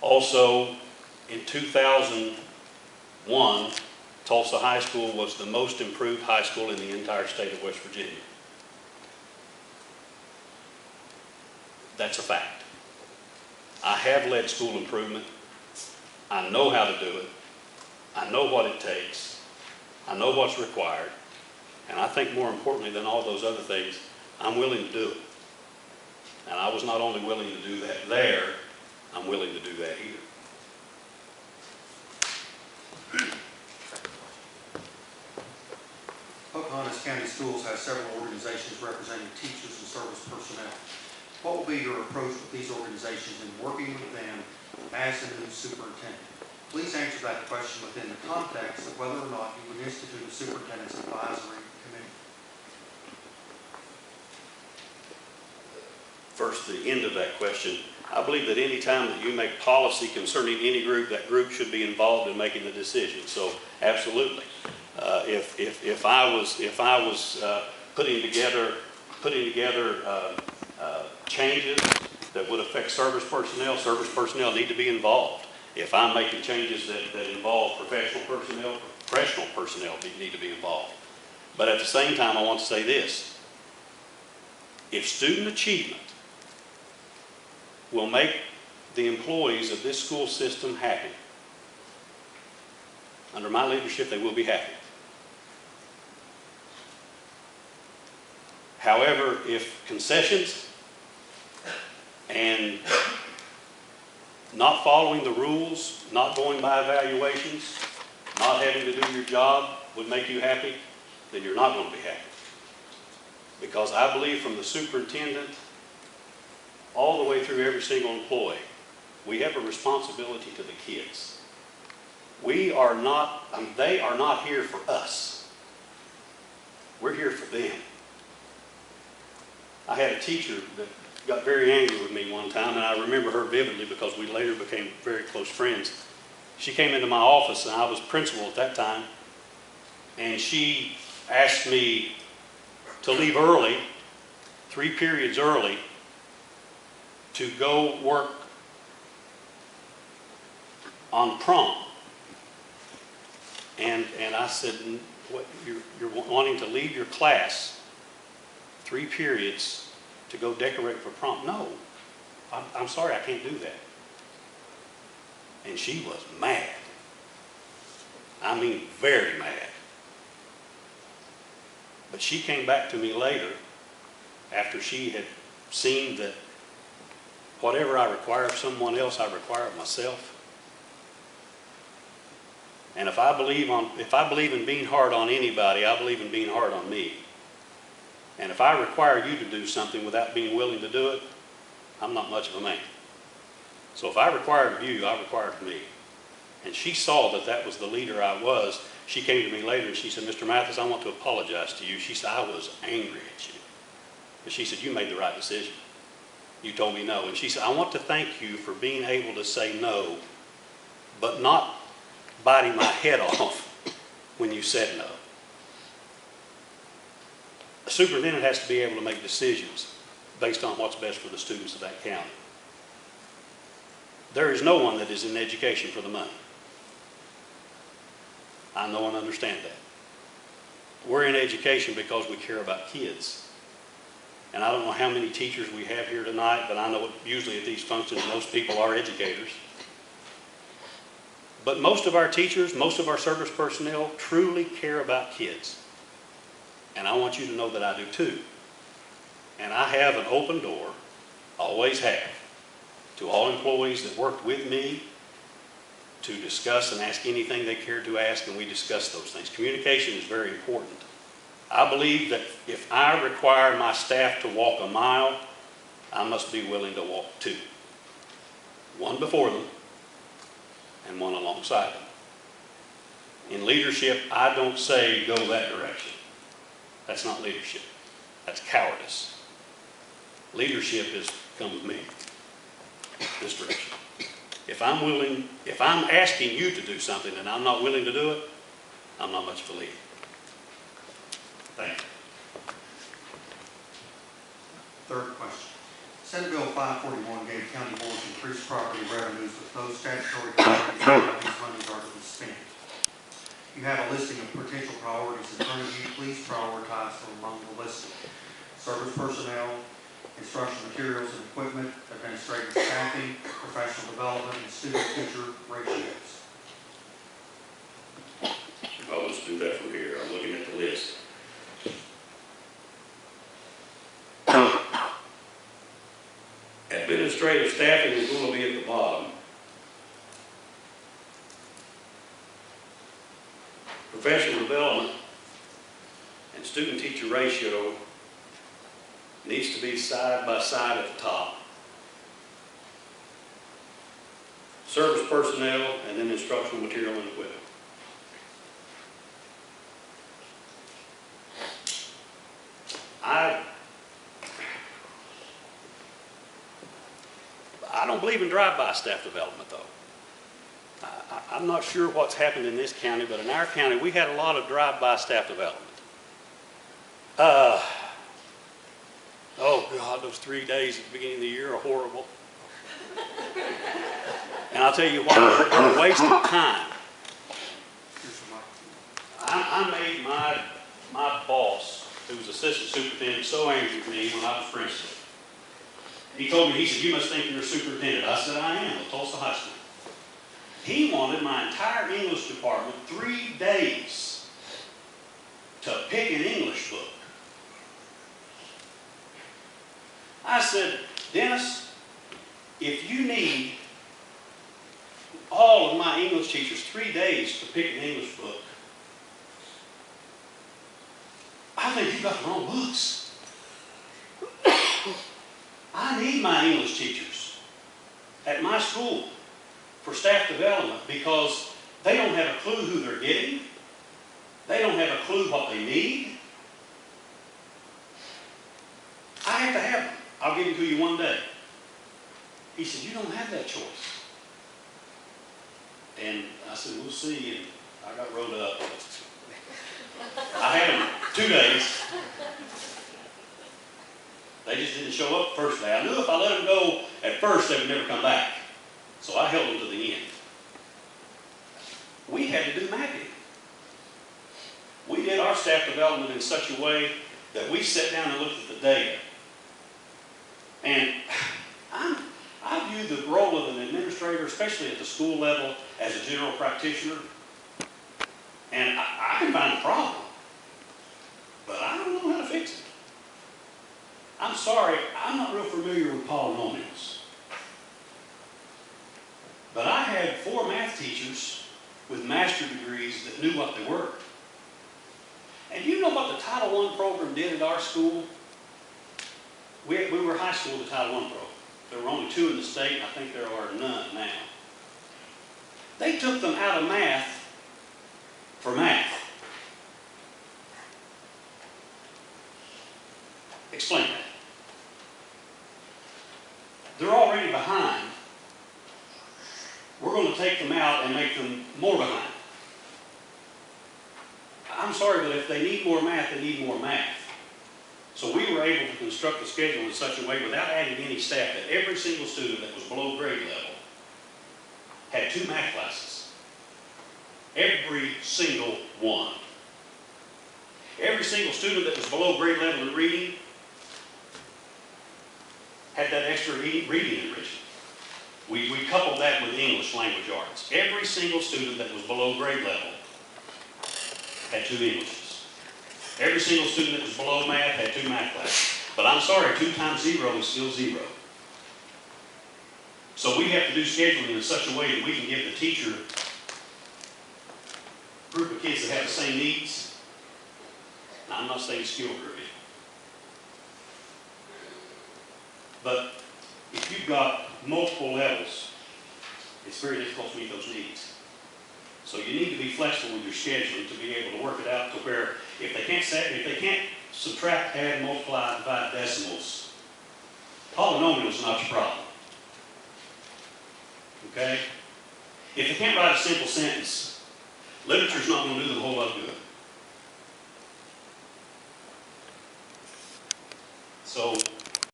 Also, in 2001, Tulsa High School was the most improved high school in the entire state of West Virginia. That's a fact. I have led school improvement. I know how to do it. I know what it takes. I know what's required. And I think more importantly than all those other things, I'm willing to do it. And I was not only willing to do that there, I'm willing to do that here. Pocahontas County Schools has several organizations representing teachers and service personnel. What will be your approach with these organizations in working with them as the new superintendent? Please answer that question within the context of whether or not you would institute a superintendent's advisory committee. First, the end of that question, I believe that any time that you make policy concerning any group, that group should be involved in making the decision. So, absolutely. If I was putting together changes that would affect service personnel need to be involved. If I'm making changes that involve professional personnel need to be involved. But at the same time, I want to say this. If student achievement will make the employees of this school system happy, under my leadership, they will be happy. However, if concessions and not following the rules, not going by evaluations, not having to do your job would make you happy, then you're not going to be happy. Because I believe from the superintendent all the way through every single employee, we have a responsibility to the kids. They are not here for us. We're here for them. I had a teacher that got very angry with me one time, and I remember her vividly because we later became very close friends. She came into my office, and I was principal at that time, and she asked me to leave early, 3 periods early, to go work on prom. And I said, what, you're wanting to leave your class 3 periods to go decorate for prom? No, I'm sorry, I can't do that. And she was mad. I mean, very mad. But she came back to me later after she had seen that whatever I require of someone else, I require of myself. And if I believe in being hard on anybody, I believe in being hard on me. And if I require you to do something without being willing to do it, I'm not much of a man. So if I required of you, I required of me. And she saw that that was the leader I was. She came to me later and she said, Mr. Mathis, I want to apologize to you. She said, I was angry at you. But she said, you made the right decision. You told me no. And she said, I want to thank you for being able to say no, but not biting my head off when you said no. A superintendent has to be able to make decisions based on what's best for the students of that county. There is no one that is in education for the money. I know and understand that. We're in education because we care about kids. And I don't know how many teachers we have here tonight, but I know usually at these functions most people are educators. But most of our teachers, most of our service personnel truly care about kids. And I want you to know that I do too. And I have an open door, always have, to all employees that worked with me to discuss and ask anything they cared to ask, and we discuss those things. Communication is very important. I believe that if I require my staff to walk a mile, I must be willing to walk 2. 1 before them and 1 alongside them. In leadership, I don't say go that direction. That's not leadership. That's cowardice. Leadership is come with me, this direction. If I'm asking you to do something and I'm not willing to do it, I'm not much of a leader. Thank you. Third question. Senate Bill 541 gave county boards increased property revenues with those statutory priorities and how these monies are to be spent. You have a listing of potential priorities in front of you. Please prioritize from among the listed. Service personnel, instructional materials and equipment, administrative staffing, professional development, and student-teacher ratios. Oh, let's do that from here. I'm looking at the list. Administrative staffing is going to be at the bottom. Professional development and student-teacher ratio needs to be side by side at the top. Service personnel and then instructional material and equipment. I don't believe in drive-by staff development, though. I'm not sure what's happened in this county, but in our county, we had a lot of drive-by staff development. Oh God, those 3 days at the beginning of the year are horrible. And I'll tell you what, they're a waste of time. I made my boss, who was assistant superintendent, so angry with me when I was principal. He told me, he said, "You must think you're a superintendent." I said, "I am, at Tulsa High School." He wanted my entire English department 3 days to pick an English book. I said, "Dennis, if you need all of my English teachers 3 days to pick an English book, I think you've got the wrong books. I need my English teachers at my school for staff development because they don't have a clue who they're getting. They don't have a clue what they need. I have to have them. I'll give them to you one day." He said, "You don't have that choice." And I said, "We'll see." And I got rolled up. I had them 2 days. They just didn't show up the first day. I knew if I let them go at first, they would never come back. So I held them to the end. We had to do mapping. We did our staff development in such a way that we sat down and looked at the data. And I view the role of an administrator, especially at the school level, as a general practitioner. And I can find a problem, but I don't know how to fix it. I'm sorry, I'm not real familiar with polynomials. But I had 4 math teachers with master's degrees that knew what they were. And you know what the Title I program did at our school? We were high school at the Title I program. There were only 2 in the state, and I think there are none now. They took them out of math for math. Explain that. They're already behind. We're going to take them out and make them more behind. I'm sorry, but if they need more math, they need more math. So we were able to construct the schedule in such a way without adding any staff that every single student that was below grade level had 2 math classes. Every single one. Every single student that was below grade level in reading had that extra reading enrichment. We coupled that with English language arts. Every single student that was below grade level had 2 Englishes. Every single student that was below math had 2 math classes. But I'm sorry, 2 times 0 is still 0. So we have to do scheduling in such a way that we can give the teacher a group of kids that have the same needs. Now, I'm not saying skill grouping. But if you've got multiple levels, it's very difficult to meet those needs. So you need to be flexible with your scheduling to be able to work it out to where if they can't subtract, add, multiply, divide decimals, polynomials is not your problem. Okay? If they can't write a simple sentence, literature's not going to do them a whole lot of good.